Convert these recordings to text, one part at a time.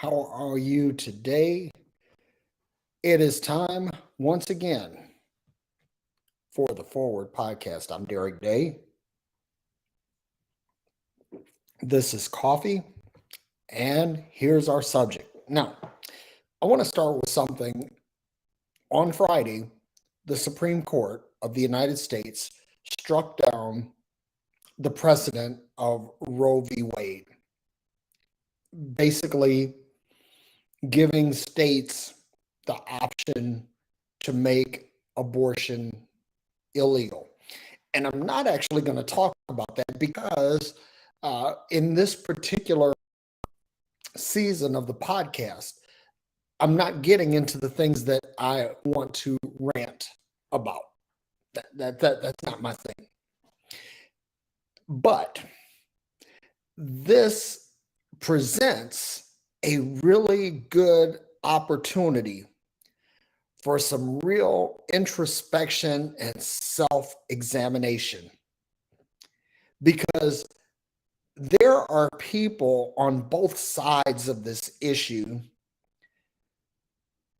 How are you today? It is time once again for the Forward Podcast. I'm Derrick Day. This is coffee, and here's our subject. Now, I want to start with something. On Friday, the Supreme Court of the United States struck down the precedent of Roe v. Wade, basically giving states the option to make abortion illegal. And I'm not actually going to talk about that because in this particular season of the podcast, I'm not getting into the things that I want to rant about. That's not my thing. But this presents a really good opportunity for some real introspection and self-examination. Because there are people on both sides of this issue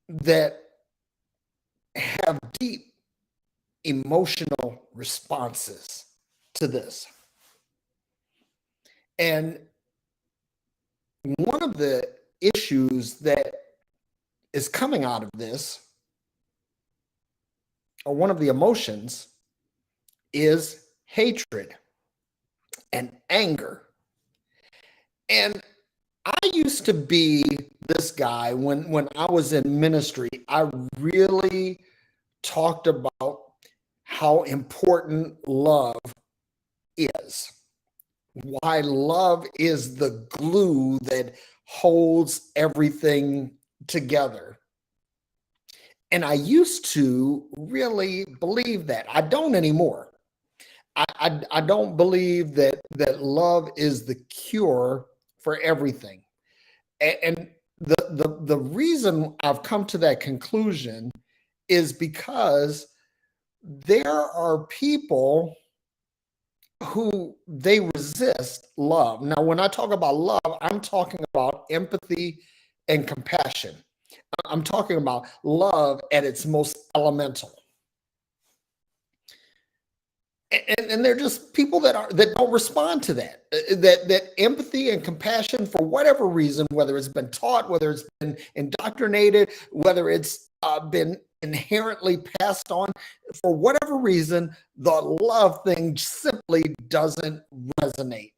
that have deep emotional responses to this. And one of the issues that is coming out of this, or one of the emotions, is hatred and anger. And I used to be this guy when I was in ministry. I really talked about how important love is, why love is the glue that holds everything together. And I used to really believe that. I don't anymore. I don't believe that love is the cure for everything. And the reason I've come to that conclusion is because there are people who they resist love. Now, when I talk about love, I'm talking about empathy and compassion. I'm talking about love at its most elemental. And they're just people that don't respond to that empathy and compassion for whatever reason, whether it's been taught, whether it's been indoctrinated, whether it's been inherently passed on, for whatever reason, the love thing simply doesn't resonate.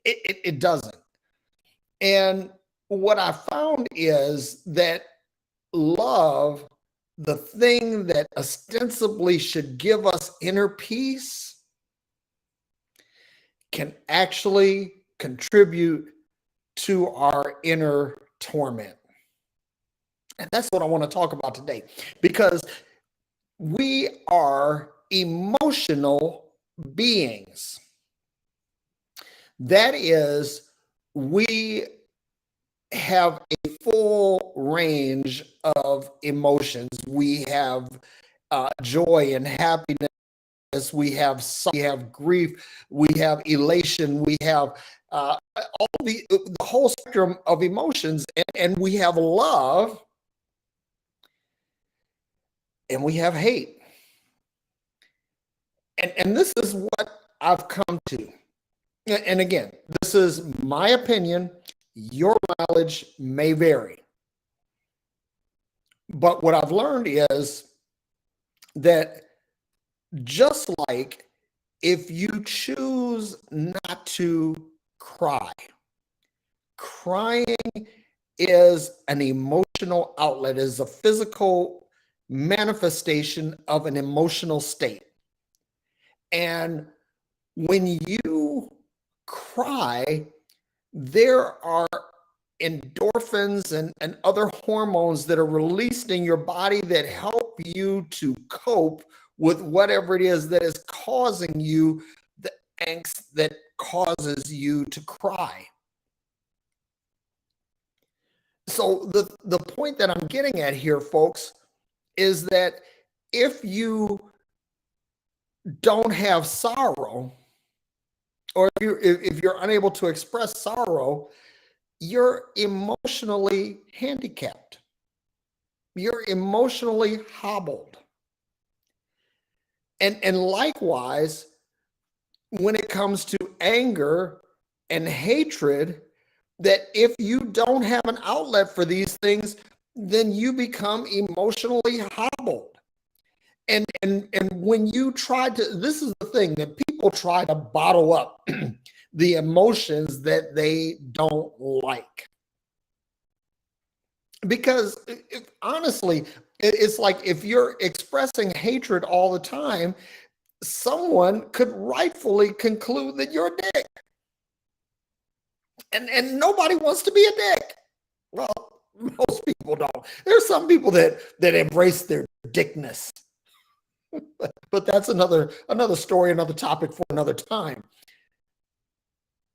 It doesn't. And what I found is that love, the thing that ostensibly should give us inner peace, can actually contribute to our inner torment. And that's what I want to talk about today, because we are emotional beings. That is, we have a full range of emotions. We have joy and happiness. We have grief, we have elation, we have all the whole spectrum of emotions, and we have love, and we have hate. And this is what I've come to. And again, this is my opinion. Your mileage may vary. But what I've learned is that just like if you choose not to cry, crying is an emotional outlet, is a physical manifestation of an emotional state. And when you cry, there are endorphins and other hormones that are released in your body that help you to cope with whatever it is that is causing you the angst that causes you to cry. So the point that I'm getting at here, folks, is that if you don't have sorrow, or if you're unable to express sorrow, you're emotionally handicapped. You're emotionally hobbled. And likewise, when it comes to anger and hatred, that if you don't have an outlet for these things, then you become emotionally hobbled. And when you try to, this is the thing, that people try to bottle up the emotions that they don't like. Because honestly, it's like if you're expressing hatred all the time, someone could rightfully conclude that you're a dick. And nobody wants to be a dick. Well, most people don't. There's some people that embrace their dickness. But that's another story, another topic for another time.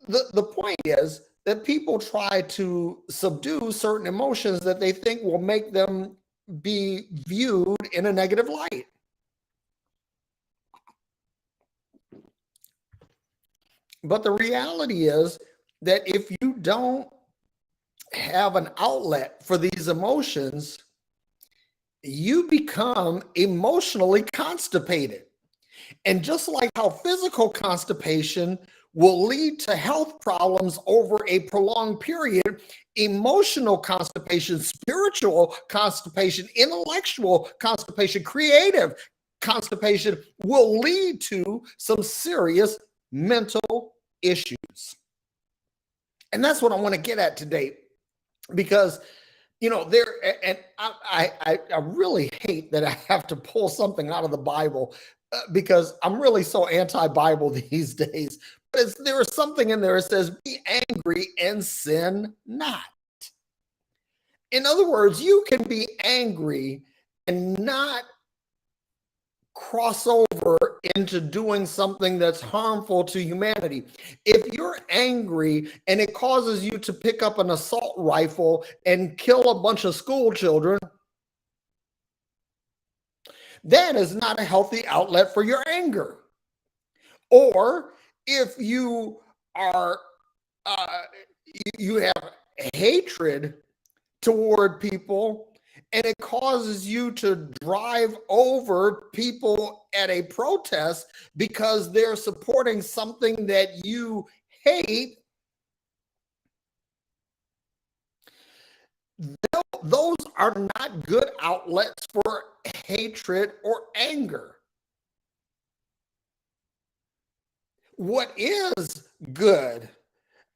The point is that people try to subdue certain emotions that they think will make them be viewed in a negative light. But the reality is that if you don't have an outlet for these emotions, you become emotionally constipated. And just like how physical constipation will lead to health problems over a prolonged period, emotional constipation, spiritual constipation, intellectual constipation, creative constipation will lead to some serious mental issues. And that's what I want to get at today, because there, and I really hate that I have to pull something out of the Bible, because I'm really so anti-Bible these days. But there is something in there that says, "Be angry and sin not." In other words, you can be angry and not cross over into doing something that's harmful to humanity. If you're angry and it causes you to pick up an assault rifle and kill a bunch of school children, that is not a healthy outlet for your anger. Or if you are, you have hatred toward people and it causes you to drive over people at a protest because they're supporting something that you hate, those are not good outlets for hatred or anger. What is good?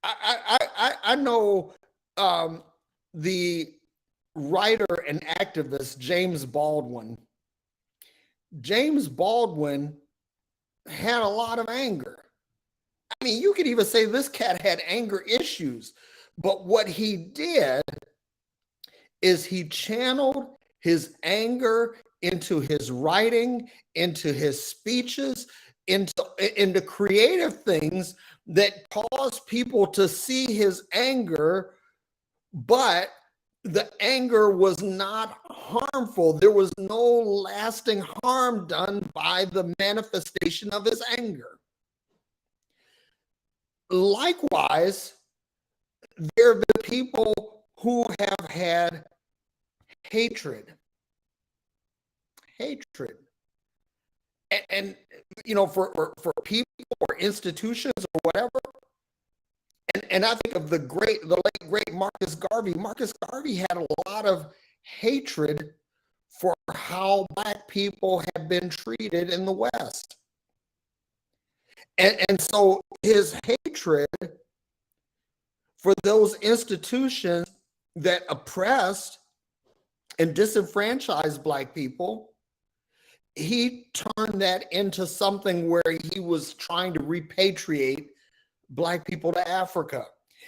I know the writer and activist James Baldwin. James Baldwin had a lot of anger. I mean, you could even say this cat had anger issues, but what he did is he channeled his anger into his writing, into his speeches, into creative things that caused people to see his anger, but the anger was not harmful. There was no lasting harm done by the manifestation of his anger. Likewise, there have been people who have had hatred. Hatred. And for people or institutions or whatever. And I think of the late great Marcus Garvey. Marcus Garvey had a lot of hatred for how Black people have been treated in the West. And so his hatred for those institutions that oppressed and disenfranchised Black people, he turned that into something where he was trying to repatriate Black people to Africa.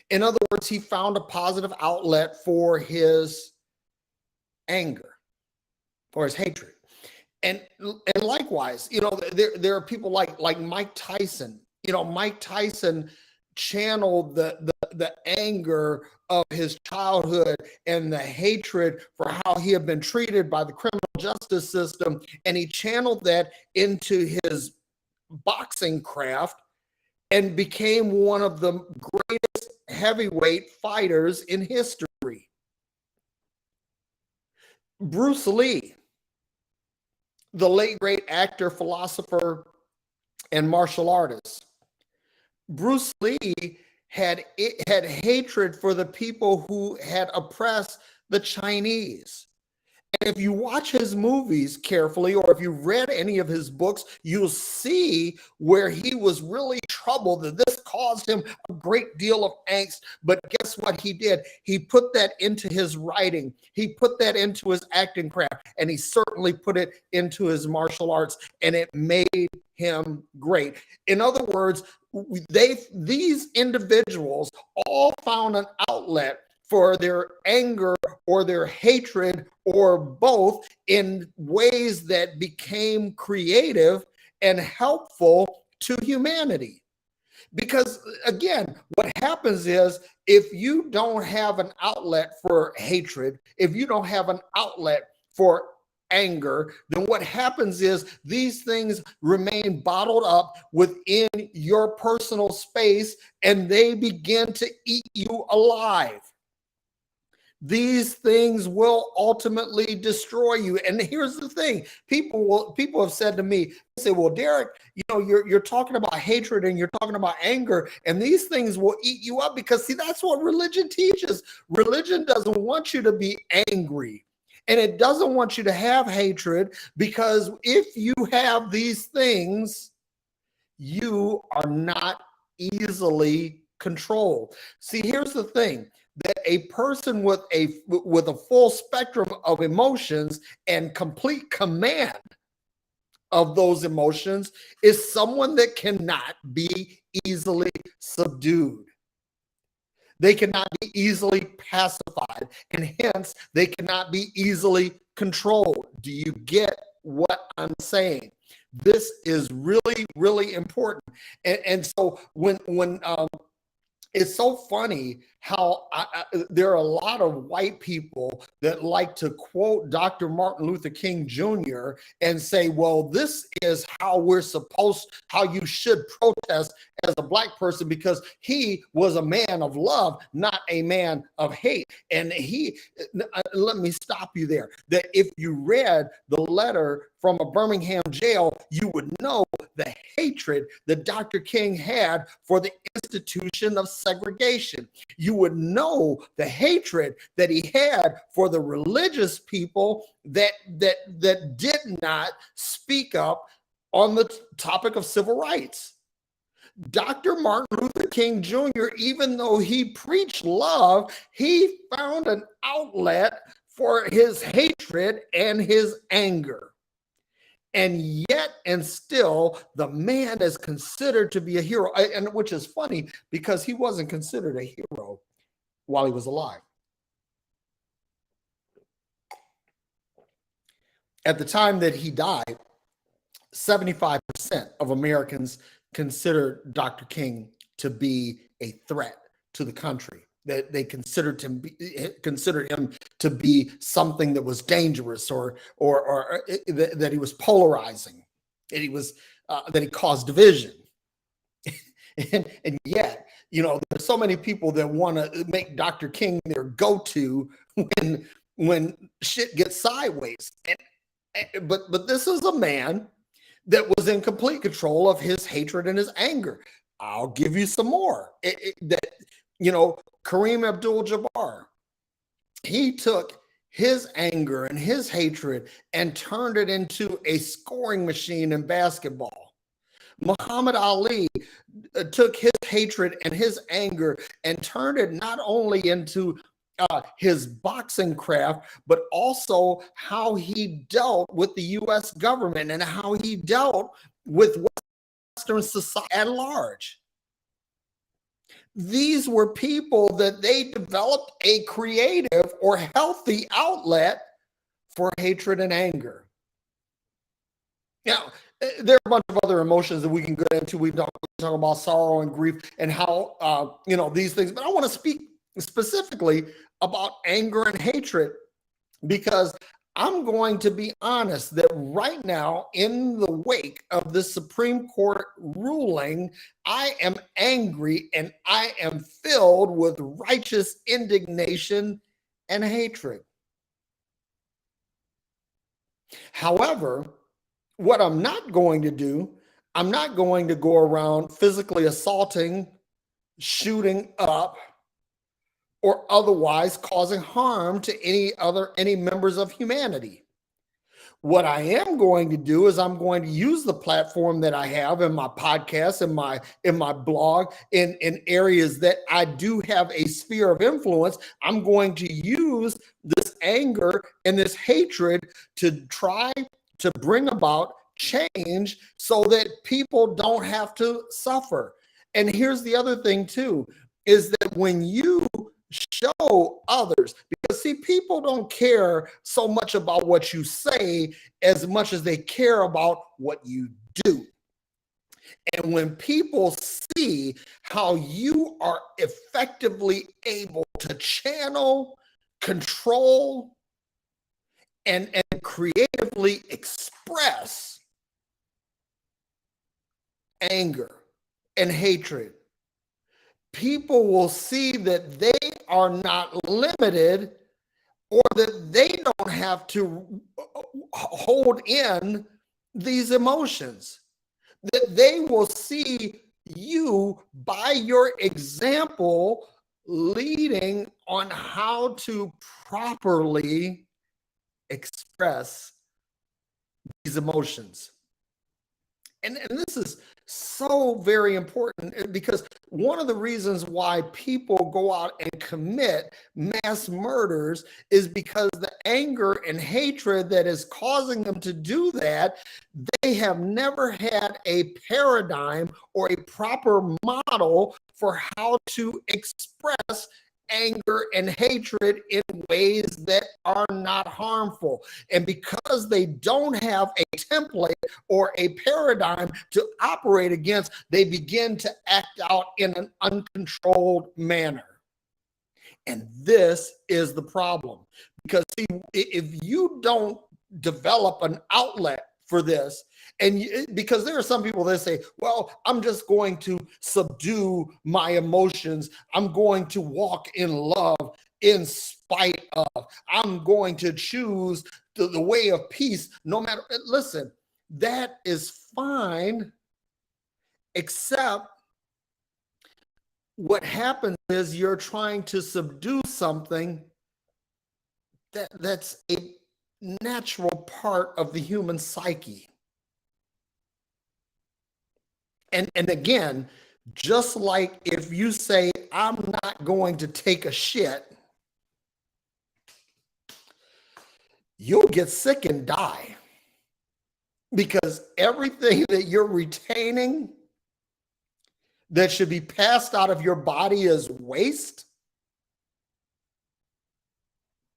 In other words, he found a positive outlet for his anger, for his hatred. And likewise, there are people like Mike Tyson. Mike Tyson channeled the anger of his childhood and the hatred for how he had been treated by the criminal justice system, and he channeled that into his boxing craft and became one of the greatest heavyweight fighters in history. Bruce Lee, the late great actor, philosopher, and martial artist. Bruce Lee had hatred for the people who had oppressed the Chinese. And if you watch his movies carefully, or if you read any of his books, you'll see where he was really troubled, that this caused him a great deal of angst. But guess what he did? He put that into his writing. He put that into his acting craft, and he certainly put it into his martial arts, and it made him great. In other words, these individuals all found an outlet for their anger or their hatred or both in ways that became creative and helpful to humanity. Because again, what happens is, if you don't have an outlet for hatred, if you don't have an outlet for anger, then what happens is these things remain bottled up within your personal space, and they begin to eat you alive. These things will ultimately destroy you. And here's the thing: people have said to me, they say, "Well, Derrick, you're talking about hatred and you're talking about anger, and these things will eat you up." Because see, that's what religion teaches. Religion doesn't want you to be angry, and it doesn't want you to have hatred, because if you have these things, you are not easily controlled. See, here's the thing: that a person with a full spectrum of emotions and complete command of those emotions is someone that cannot be easily subdued. They cannot be easily pacified, and hence they cannot be easily controlled. Do you get what I'm saying? This is really, really important. And so when it's so funny how there are a lot of white people that like to quote Dr. Martin Luther King Jr. and say, well, this is how how you should protest as a black person, because he was a man of love, not a man of hate. And let me stop you there. That if you read the letter from a Birmingham jail, you would know the hatred that Dr. King had for the institution of segregation. You would know the hatred that he had for the religious people that did not speak up on the topic of civil rights. Dr. Martin Luther King Jr., even though he preached love, he found an outlet for his hatred and his anger. And yet, and still, the man is considered to be a hero, and which is funny, because he wasn't considered a hero while he was alive. At the time that he died, 75% of Americans considered Dr. King to be a threat to the country. That they considered him to be something that was dangerous, or that he was polarizing, that he caused division. and yet, there's so many people that want to make Dr. King their go-to when shit gets sideways. But this is a man that was in complete control of his hatred and his anger. I'll give you some more. Kareem Abdul-Jabbar, he took his anger and his hatred and turned it into a scoring machine in basketball. Muhammad Ali took his hatred and his anger and turned it not only into his boxing craft, but also how he dealt with the U.S. government and how he dealt with Western society at large. These were people that they developed a creative or healthy outlet for hatred and anger. Now, there are a bunch of other emotions that we can get into. We talk about sorrow and grief and how, these things, but I want to speak specifically about anger and hatred, because I'm going to be honest that right now, in the wake of the Supreme Court ruling, I am angry and I am filled with righteous indignation and hatred. However, what I'm not going to do, I'm not going to go around physically assaulting, shooting up, or otherwise causing harm to any members of humanity. What I am going to do is I'm going to use the platform that I have in my podcast, in my blog, in areas that I do have a sphere of influence. I'm going to use this anger and this hatred to try to bring about change so that people don't have to suffer. And here's the other thing too, is that when you show others, because see, people don't care so much about what you say as much as they care about what you do. And when people see how you are effectively able to channel, control, and creatively express anger and hatred, people will see that they are not limited, or that they don't have to hold in these emotions, that they will see you by your example leading on how to properly express these emotions. And this is so very important, because one of the reasons why people go out and commit mass murders is because the anger and hatred that is causing them to do that, they have never had a paradigm or a proper model for how to express anger and hatred in ways that are not harmful. And because they don't have a template or a paradigm to operate against, they begin to act out in an uncontrolled manner. And this is the problem. Because see, if you don't develop an outlet for this, because there are some people that say, well, I'm just going to subdue my emotions. I'm going to walk in love in spite of. I'm going to choose the way of peace no matter. Listen, that is fine, except what happens is you're trying to subdue something that's a natural part of the human psyche. And again, just like if you say, I'm not going to take a shit, you'll get sick and die, because everything that you're retaining that should be passed out of your body as waste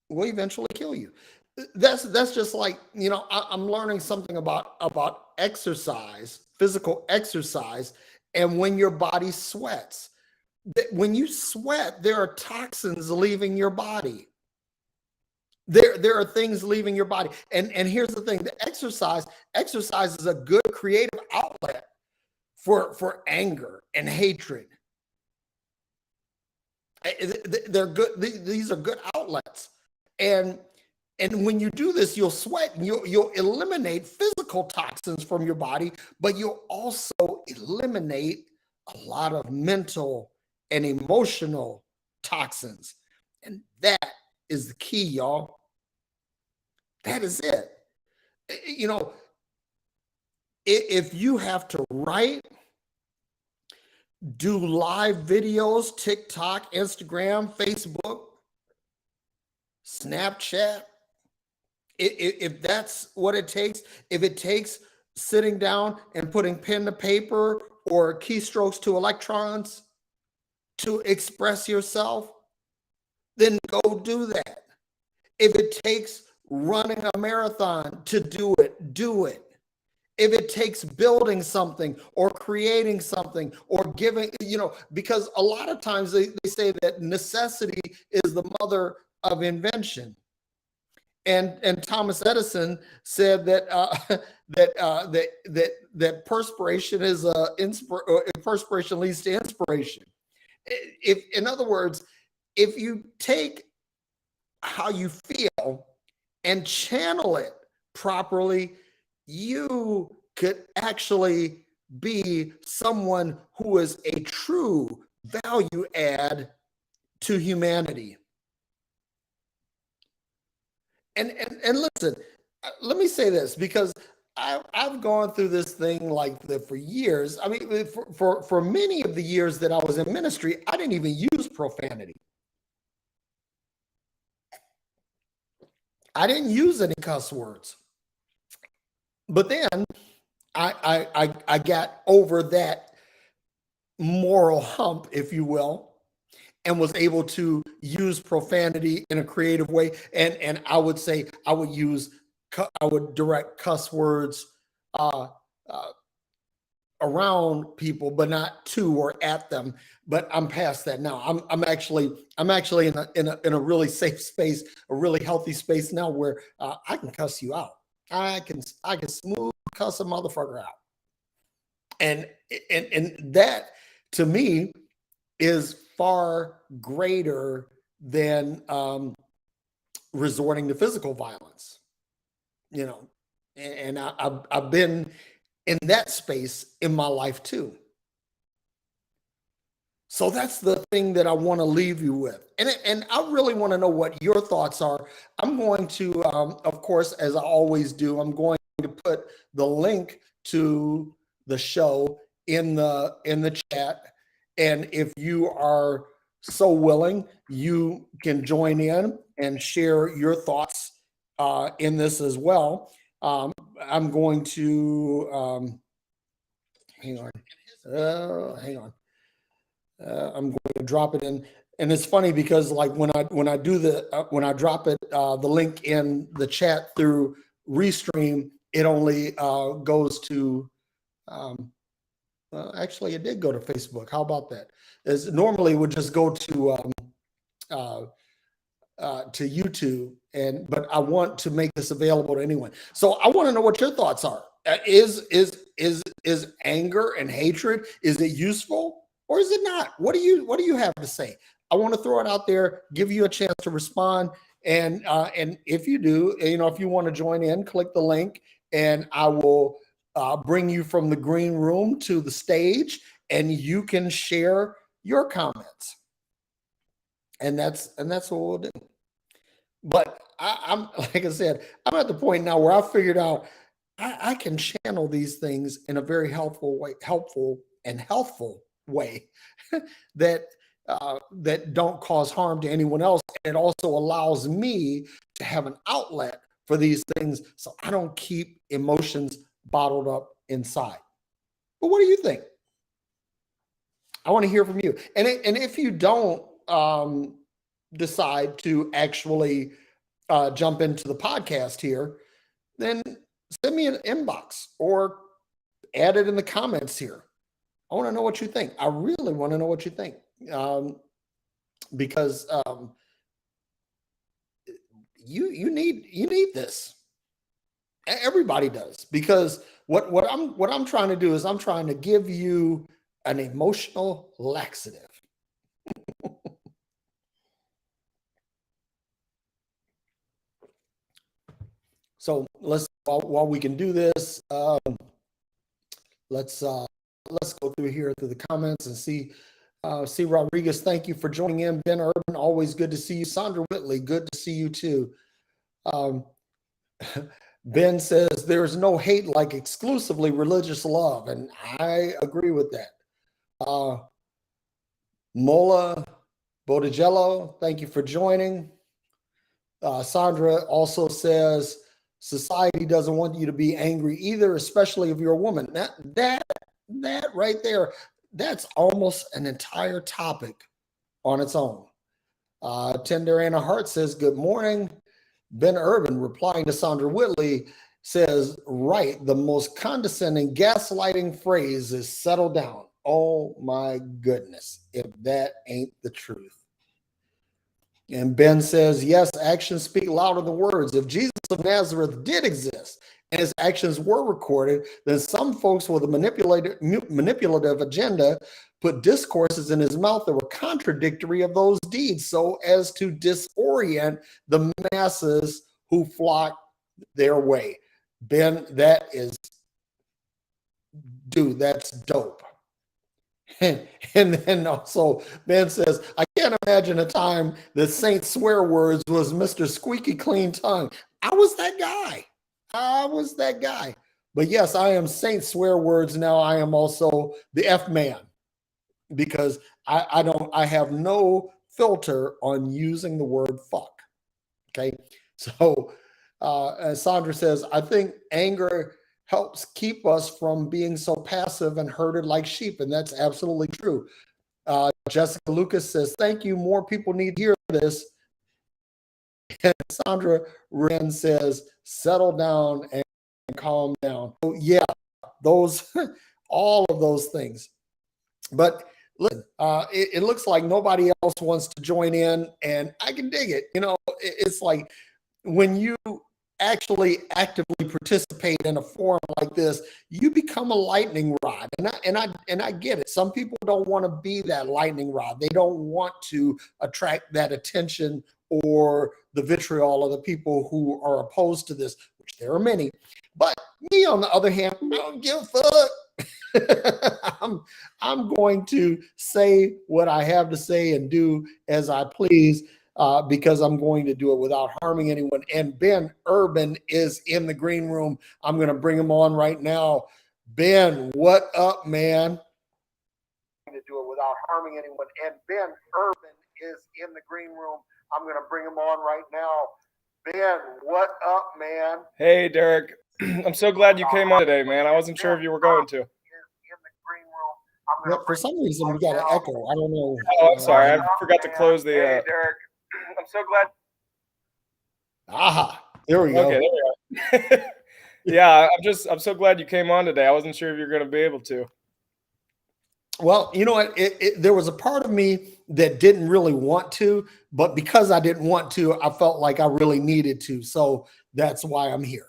will eventually kill you. That's just like, I'm learning something about exercise, physical exercise, and when your body sweats. When you sweat, there are toxins leaving your body. There are things leaving your body. And here's the thing, the exercise is a good creative outlet for anger and hatred. They're good. These are good outlets. And when you do this, you'll sweat and you'll eliminate physical toxins from your body, but you'll also eliminate a lot of mental and emotional toxins. And that is the key, y'all. That is it. If you have to write, do live videos, TikTok, Instagram, Facebook, Snapchat, if that's what it takes, if it takes sitting down and putting pen to paper or keystrokes to electrons to express yourself, then go do that. If it takes running a marathon to do it, do it. If it takes building something or creating something or giving, because a lot of times they say that necessity is the mother of invention. And Thomas Edison said that that perspiration is perspiration leads to inspiration. If, in other words, if you take how you feel and channel it properly, you could actually be someone who is a true value add to humanity. And listen, let me say this, because I've gone through this thing like that for years. I mean, for many of the years that I was in ministry, I didn't even use profanity. I didn't use any cuss words. But then I got over that moral hump, if you will, and was able to use profanity in a creative way. And I would say I would direct cuss words uh, around people, but not to or at them. But I'm past that now. I'm actually in a really safe space, a really healthy space now, where I can cuss you out. I can smooth cuss a motherfucker out. And that, to me, is far greater than resorting to physical violence, you know. And I've been in that space in my life too. So that's the thing that I want to leave you with. And I really want to know what your thoughts are. I'm going to, of course, as I always do, I'm going to put the link to the show in the chat. And if you are so willing, you can join in and share your thoughts in this as well. I'm going to, hang on. Hang on. I'm going to drop it in, and it's funny because like when I do when I drop it the link in the chat through Restream, it only goes to actually it did go to Facebook. How about that? As normally it would just go to YouTube, but I want to make this available to anyone. So I want to know what your thoughts are. Is anger and hatred, is it useful or is it not? What do you have to say? I want to throw it out there, give you a chance to respond, and if you do, if you want to join in, click the link, and I will bring you from the green room to the stage, and you can share your comments, and that's what we'll do. But I'm like I said, I'm at the point now where I figured out I can channel these things in a very helpful and healthful way that that don't cause harm to anyone else. And it also allows me to have an outlet for these things, so I don't keep emotions bottled up inside. But what do you think? I want to hear from you. And if you don't decide to actually jump into the podcast here, then send me an inbox or add it in the comments here. I want to know what you think. I really want to know what you think, because you need this. Everybody does, because what I'm trying to do is I'm trying to give you an emotional laxative. So while we can do this, let's go through the comments and see. C. Rodriguez, thank you for joining in. Ben Urban, always good to see you. Sandra Whitley, good to see you too. Ben says there is no hate like exclusively religious love, and I agree with that. Mola Bodigello, thank you for joining. Sandra also says society doesn't want you to be angry either, especially if you're a woman. That right there, that's almost an entire topic on its own. Tender Anna Hart says, good morning. Ben Urban, replying to Sandra Whitley, says, right, the most condescending gaslighting phrase is settle down. Oh my goodness, if that ain't the truth. And Ben says, yes, actions speak louder than words. If Jesus of Nazareth did exist and his actions were recorded, then some folks with a manipulative agenda put discourses in his mouth that were contradictory of those deeds so as to disorient the masses who flock their way. Ben, dude, that's dope. And then also Ben says, I can't imagine a time that Saint Swear Words was Mr. Squeaky Clean Tongue. I was that guy. I was that guy. But yes, I am Saint Swear Words now. I am also the F man because I have no filter on using the word fuck. Okay. So as Sandra says, I think anger helps keep us from being so passive and herded like sheep. And that's absolutely true. Jessica Lucas says, thank you. More people need to hear this. And Sandra Wren says, settle down and calm down. So yeah, those, all of those things. But listen, it looks like nobody else wants to join in, and I can dig it. It's like when you actually actively participate in a forum like this, you become a lightning rod. And I get it. Some people don't want to be that lightning rod. They don't want to attract that attention or the vitriol of the people who are opposed to this, which there are many. But me, on the other hand, I don't give a fuck. I'm going to say what I have to say and do as I please. Because I'm going to do it without harming anyone. And Ben Urban is in the green room. I'm going to bring him on right now. Ben, what up, man? To do it without harming anyone. And Ben Urban is in the green room. I'm going to bring him on right now. Ben, what up, man? Hey, Derrick. I'm so glad you came on today, man. I wasn't sure if you were going to. Yep, for some reason, we got an echo. I don't know. Oh, I'm sorry. I forgot to close the. Hey, Derrick. I'm so glad. Aha, there we go. Okay, there we go. Yeah, I'm so glad you came on today. I wasn't sure if you're going to be able to. Well, you know what? There was a part of me that didn't really want to, but because I didn't want to, I felt like I really needed to. So that's why I'm here.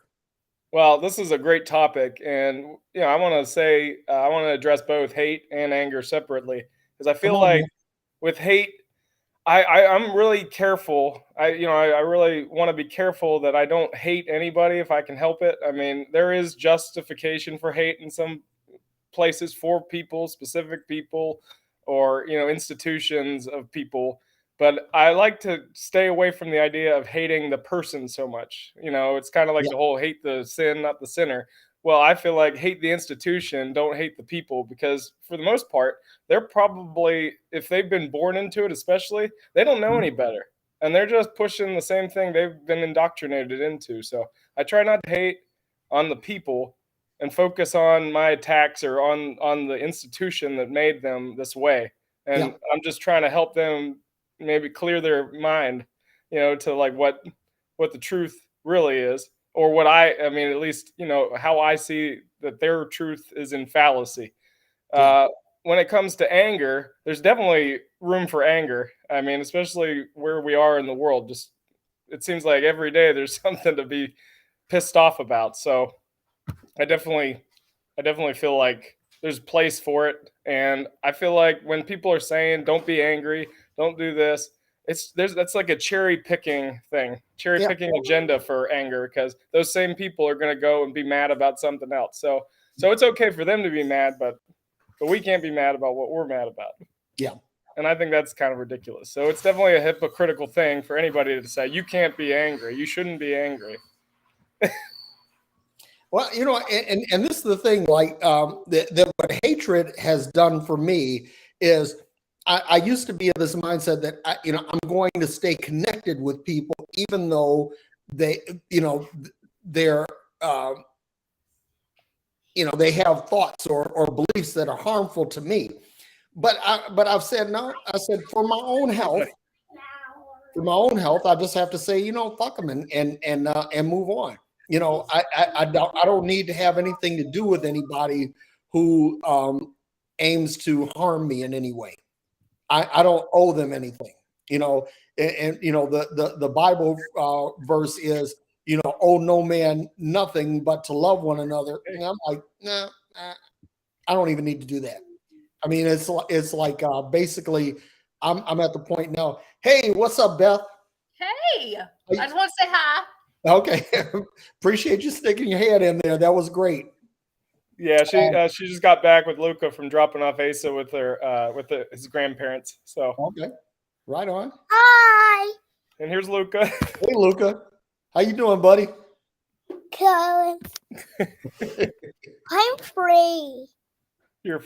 Well, this is a great topic, and I want to say I want to address both hate and anger separately because I feel like with hate, I'm really careful. I really want to be careful that I don't hate anybody if I can help it. I mean, there is justification for hate in some places for people, specific people, or institutions of people. But I like to stay away from the idea of hating the person so much. It's kind of like the whole hate the sin, not the sinner. Well, I feel like hate the institution, don't hate the people, because for the most part, they're probably, if they've been born into it, especially, they don't know any better. And they're just pushing the same thing they've been indoctrinated into. So I try not to hate on the people and focus on my attacks or on the institution that made them this way. And I'm just trying to help them maybe clear their mind, to like what the truth really is, or what I mean, at least, how I see that their truth is in fallacy. When it comes to anger, there's definitely room for anger. I mean, especially where we are in the world, just it seems like every day there's something to be pissed off about. So I definitely feel like there's a place for it. And I feel like when people are saying, don't be angry, don't do this, that's like a cherry picking thing, cherry picking agenda for anger, because those same people are going to go and be mad about something else. So it's okay for them to be mad, but we can't be mad about what we're mad about. Yeah. And I think that's kind of ridiculous. So it's definitely a hypocritical thing for anybody to say, you can't be angry. You shouldn't be angry. Well, and this is the thing, like that what hatred has done for me is I used to be in this mindset that I'm going to stay connected with people even though they're they have thoughts or beliefs that are harmful to me. But I've said no. I said for my own health, I just have to say fuck them and move on. I don't need to have anything to do with anybody who aims to harm me in any way. I don't owe them anything. and the Bible verse is, owe no man nothing but to love one another. And I'm like, nah, I don't even need to do that. I mean, it's like basically, I'm at the point now. Hey, what's up, Beth? Hey, I just want to say hi. Okay, appreciate you sticking your head in there. That was great. Yeah, she just got back with Luca from dropping off Asa with his grandparents. So okay, right on. Hi. And here's Luca. Hey, Luca, how you doing, buddy? Good. I'm free. You're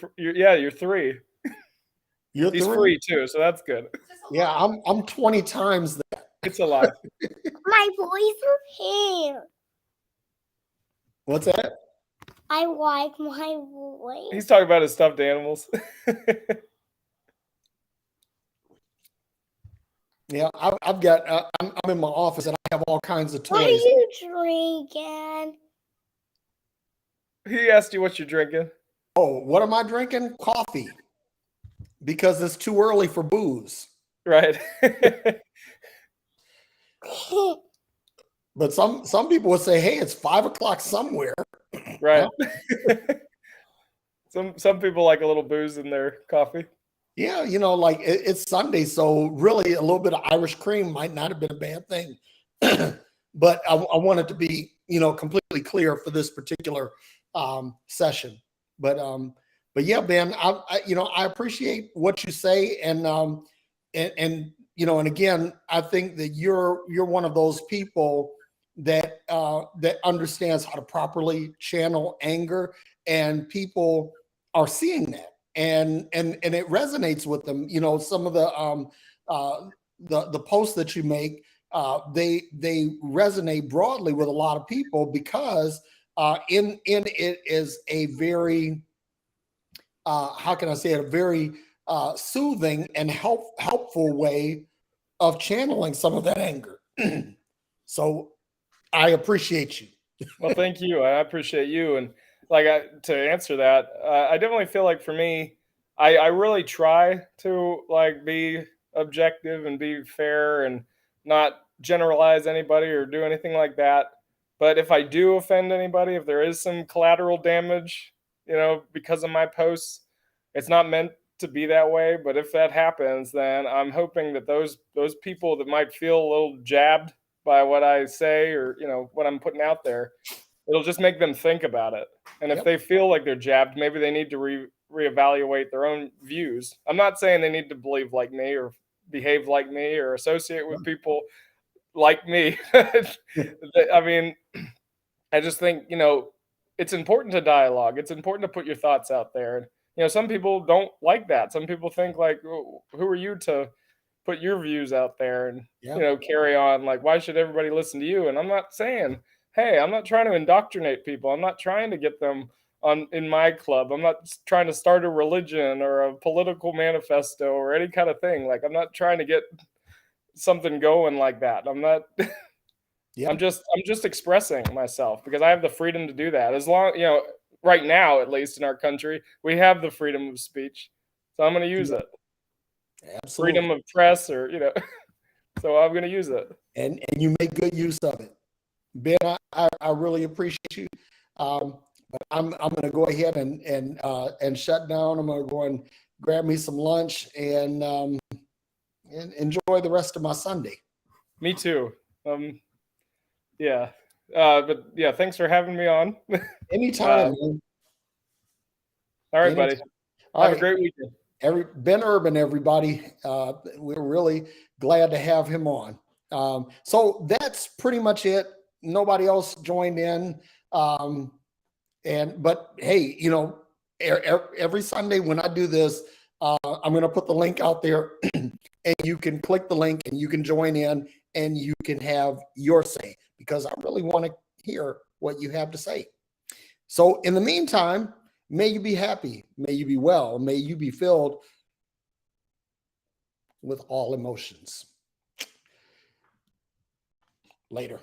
3. He's free too, so that's good. Yeah, I'm 20 times that. It's a lot. My boys are here. What's that? I like my voice. He's talking about his stuffed animals. Yeah, I've got. I'm in my office and I have all kinds of toys. What are you drinking? He asked you what you're drinking. Oh, what am I drinking? Coffee. Because it's too early for booze. Right. But some people would say, hey, it's 5 o'clock somewhere. Right. Some people like a little booze in their coffee. Yeah, like it's Sunday, so really a little bit of Irish cream might not have been a bad thing. But I wanted to be, completely clear for this particular session. But yeah, Ben, I appreciate what you say, and again, I think that you're one of those people that understands how to properly channel anger, and people are seeing that. And it resonates with them. Some of the posts that you make, they resonate broadly with a lot of people because in it is a very how can I say it, a very soothing and helpful way of channeling some of that anger. So I appreciate you. Well, thank you. I appreciate you. And to answer that, I definitely feel like for me, I really try to be objective and be fair and not generalize anybody or do anything like that. But if I do offend anybody, if there is some collateral damage, because of my posts, it's not meant to be that way. But if that happens, then I'm hoping that those people that might feel a little jabbed by what I say or what I'm putting out there, it'll just make them think about it. And if they feel like they're jabbed, maybe they need to reevaluate their own views. I'm not saying they need to believe like me or behave like me or associate with people like me. I mean, I just think, it's important to dialogue. It's important to put your thoughts out there. And, some people don't like that. Some people think who are you to put your views out there and, carry on? Why should everybody listen to you? And I'm not saying, hey, I'm not trying to indoctrinate people. I'm not trying to get them in my club. I'm not trying to start a religion or a political manifesto or any kind of thing. I'm not trying to get something going like that. I'm not. I'm just expressing myself because I have the freedom to do that. As long, right now, at least in our country, we have the freedom of speech. So I'm going to use it. Absolutely. Freedom of press or, so I'm going to use it. And you make good use of it. Ben, I really appreciate you. But I'm going to go ahead and shut down. I'm going to go and grab me some lunch and enjoy the rest of my Sunday. Me too. Yeah. But yeah, thanks for having me on. Anytime, man. All right, buddy. Have a great weekend. Ben Urban, everybody. We're really glad to have him on. So that's pretty much it. Nobody else joined in. But hey, every Sunday when I do this, I'm going to put the link out there and you can click the link and you can join in and you can have your say because I really want to hear what you have to say. So in the meantime, may you be happy, may you be well, may you be filled with all emotions. Later.